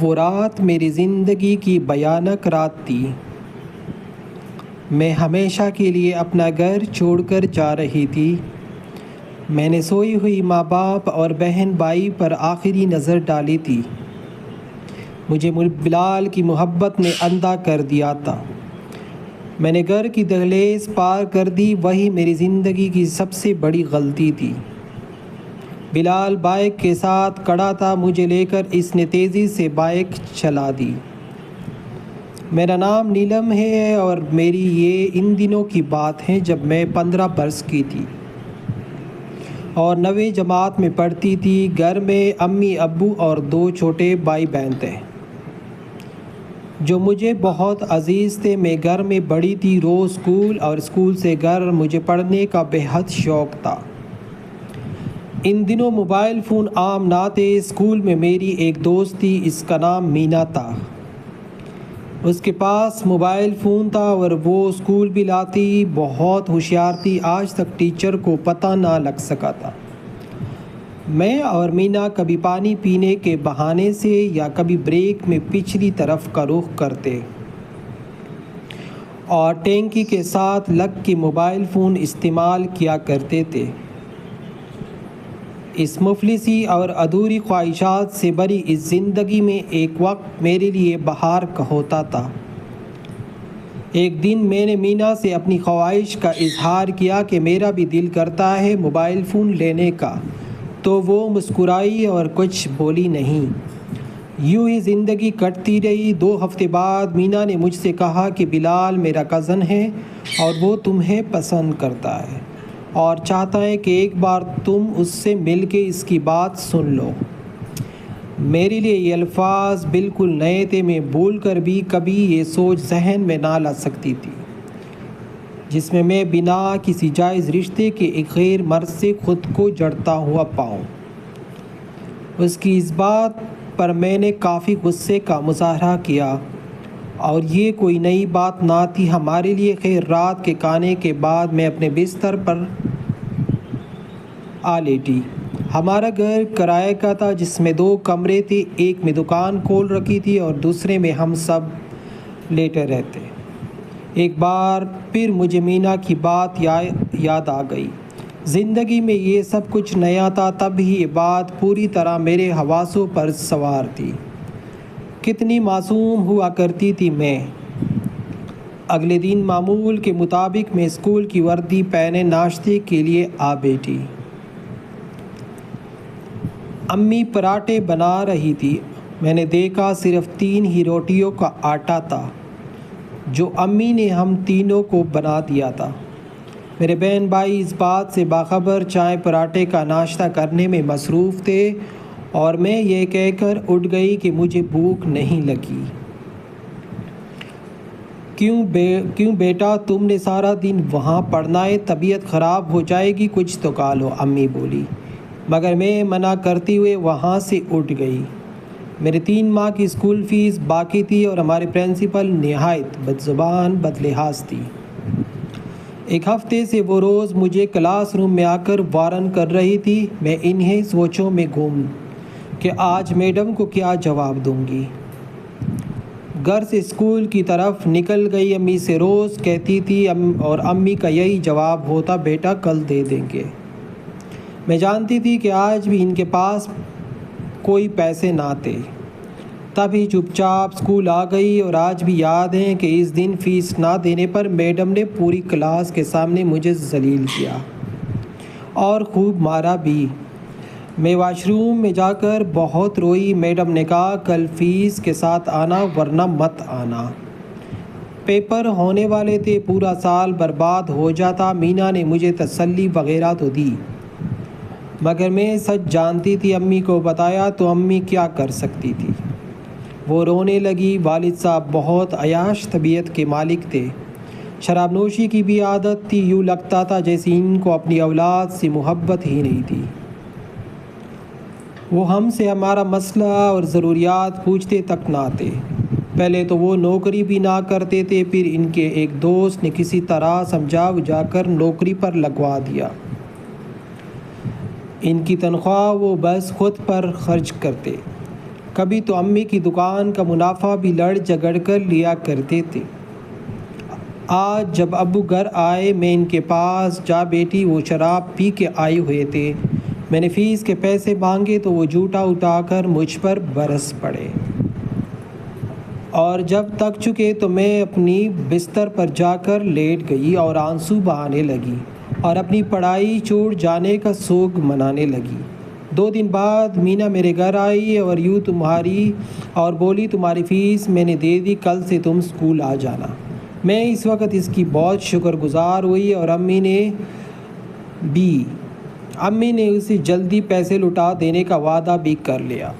وہ رات میری زندگی کی بھیانک رات تھی۔ میں ہمیشہ کے لیے اپنا گھر چھوڑ کر جا رہی تھی۔ میں نے سوئی ہوئی ماں باپ اور بہن بھائی پر آخری نظر ڈالی تھی۔ مجھے بلال کی محبت نے اندھا کر دیا تھا۔ میں نے گھر کی دہلیز پار کر دی، وہی میری زندگی کی سب سے بڑی غلطی تھی۔ بلال بائک کے ساتھ کھڑا تھا، مجھے لے کر اس نے تیزی سے بائک چلا دی۔ میرا نام نیلم ہے اور میری یہ ان دنوں کی بات ہے جب میں 15 برس کی تھی اور 9ویں جماعت میں پڑھتی تھی۔ گھر میں امی ابو اور 2 چھوٹے بھائی بہن تھے جو مجھے بہت عزیز تھے۔ میں گھر میں بڑی تھی، روز اسکول اور اسکول سے گھر۔ مجھے پڑھنے کا بے حد شوق تھا۔ ان دنوں موبائل فون عام نہ تھے۔ اسکول میں میری ایک دوست تھی، اس کا نام مینا تھا۔ اس کے پاس موبائل فون تھا اور وہ اسکول بھی لاتی۔ بہت ہوشیار تھی، آج تک ٹیچر کو پتہ نہ لگ سکا تھا۔ میں اور مینا کبھی پانی پینے کے بہانے سے یا کبھی بریک میں پچھلی طرف کا رخ کرتے اور ٹینکی کے ساتھ لگ کے موبائل فون استعمال کیا کرتے تھے۔ اس مفلسی اور ادھوری خواہشات سے بھری اس زندگی میں ایک وقت میرے لیے بہار کا ہوتا تھا۔ ایک دن میں نے مینا سے اپنی خواہش کا اظہار کیا کہ میرا بھی دل کرتا ہے موبائل فون لینے کا، تو وہ مسکرائی اور کچھ بولی نہیں۔ یوں ہی زندگی کٹتی رہی۔ 2 ہفتے بعد مینا نے مجھ سے کہا کہ بلال میرا کزن ہے اور وہ تمہیں پسند کرتا ہے اور چاہتا ہے کہ ایک بار تم اس سے مل کے اس کی بات سن لو۔ میرے لیے یہ الفاظ بالکل نئے تھے۔ میں بھول کر بھی کبھی یہ سوچ ذہن میں نہ لا سکتی تھی جس میں بنا کسی جائز رشتے کے ایک غیر مرد سے خود کو جڑتا ہوا پاؤں۔ اس کی اس بات پر میں نے کافی غصے کا مظاہرہ کیا اور یہ کوئی نئی بات نہ تھی ہمارے لیے۔ خیر رات کے کھانے کے بعد میں اپنے بستر پر آ لیٹی۔ ہمارا گھر کرائے کا تھا جس میں 2 کمرے تھے، ایک میں دکان کھول رکھی تھی اور دوسرے میں ہم سب لیٹے رہتے۔ ایک بار پھر مجھے مینا کی بات یاد آ گئی۔ زندگی میں یہ سب کچھ نیا تھا، تب ہی یہ بات پوری طرح میرے حواسوں پر سوار تھی۔ کتنی معصوم ہوا کرتی تھی میں۔ اگلے دن معمول کے مطابق میں اسکول کی وردی پہنے ناشتے کے لیے آ بیٹھی۔ امی پراٹھے بنا رہی تھی۔ میں نے دیکھا صرف 3 ہی روٹیوں کا آٹا تھا جو امی نے ہم تینوں کو بنا دیا تھا۔ میرے بہن بھائی اس بات سے باخبر چائے پراٹھے کا ناشتہ کرنے میں مصروف تھے اور میں یہ کہہ کر اٹھ گئی کہ مجھے بھوک نہیں لگی۔ کیوں بیٹا، تم نے سارا دن وہاں پڑھنا ہے، طبیعت خراب ہو جائے گی، کچھ تو کھا لو، امی بولی، مگر میں منع کرتے ہوئے وہاں سے اٹھ گئی۔ میرے 3 ماہ کی اسکول فیس باقی تھی اور ہمارے پرنسپل نہایت بدزبان بدلحاظ تھی۔ ایک ہفتے سے وہ روز مجھے کلاس روم میں آ کر وارن کر رہی تھی۔ میں انہیں سوچوں میں گم کہ آج میڈم کو کیا جواب دوں گی۔ گھر سے اسکول کی طرف نکل گئی، امی سے روز کہتی تھی اور امی کا یہی جواب ہوتا، بیٹا کل دے دیں گے۔ میں جانتی تھی کہ آج بھی ان کے پاس کوئی پیسے نہ تھے، تبھی چپ چاپ اسکول آ گئی۔ اور آج بھی یاد ہے کہ اس دن فیس نہ دینے پر میڈم نے پوری کلاس کے سامنے مجھے ذلیل کیا اور خوب مارا بھی۔ میں واش روم میں جا کر بہت روئی۔ میڈم نے کہا کل فیس کے ساتھ آنا ورنہ مت آنا۔ پیپر ہونے والے تھے، پورا سال برباد ہو جاتا۔ مینا نے مجھے تسلی وغیرہ تو دی مگر میں سچ جانتی تھی۔ امی کو بتایا تو امی کیا کر سکتی تھی، وہ رونے لگی۔ والد صاحب بہت عیاش طبیعت کے مالک تھے، شراب نوشی کی بھی عادت تھی۔ یوں لگتا تھا جیسے ان کو اپنی اولاد سے محبت ہی نہیں تھی۔ وہ ہم سے ہمارا مسئلہ اور ضروریات پوچھتے تک نہ تھے۔ پہلے تو وہ نوکری بھی نہ کرتے تھے، پھر ان کے ایک دوست نے کسی طرح سمجھا بجھا کر نوکری پر لگوا دیا۔ ان کی تنخواہ وہ بس خود پر خرچ کرتے۔ کبھی تو امی کی دکان کا منافع بھی لڑ جگڑ کر لیا کرتے تھے۔ آج جب ابو گھر آئے میں ان کے پاس جا بیٹھی، وہ شراب پی کے آئے ہوئے تھے۔ میں نے فیس کے پیسے مانگے تو وہ جھوٹا اٹھا کر مجھ پر برس پڑے، اور جب تک چکے تو میں اپنی بستر پر جا کر لیٹ گئی اور آنسو بہانے لگی اور اپنی پڑھائی چھوڑ جانے کا سوگ منانے لگی۔ 2 دن بعد مینا میرے گھر آئی اور بولی تمہاری فیس میں نے دے دی، کل سے تم اسکول آ جانا۔ میں اس وقت اس کی بہت شکر گزار ہوئی اور امی نے اسے جلدی پیسے لوٹا دینے کا وعدہ بھی کر لیا۔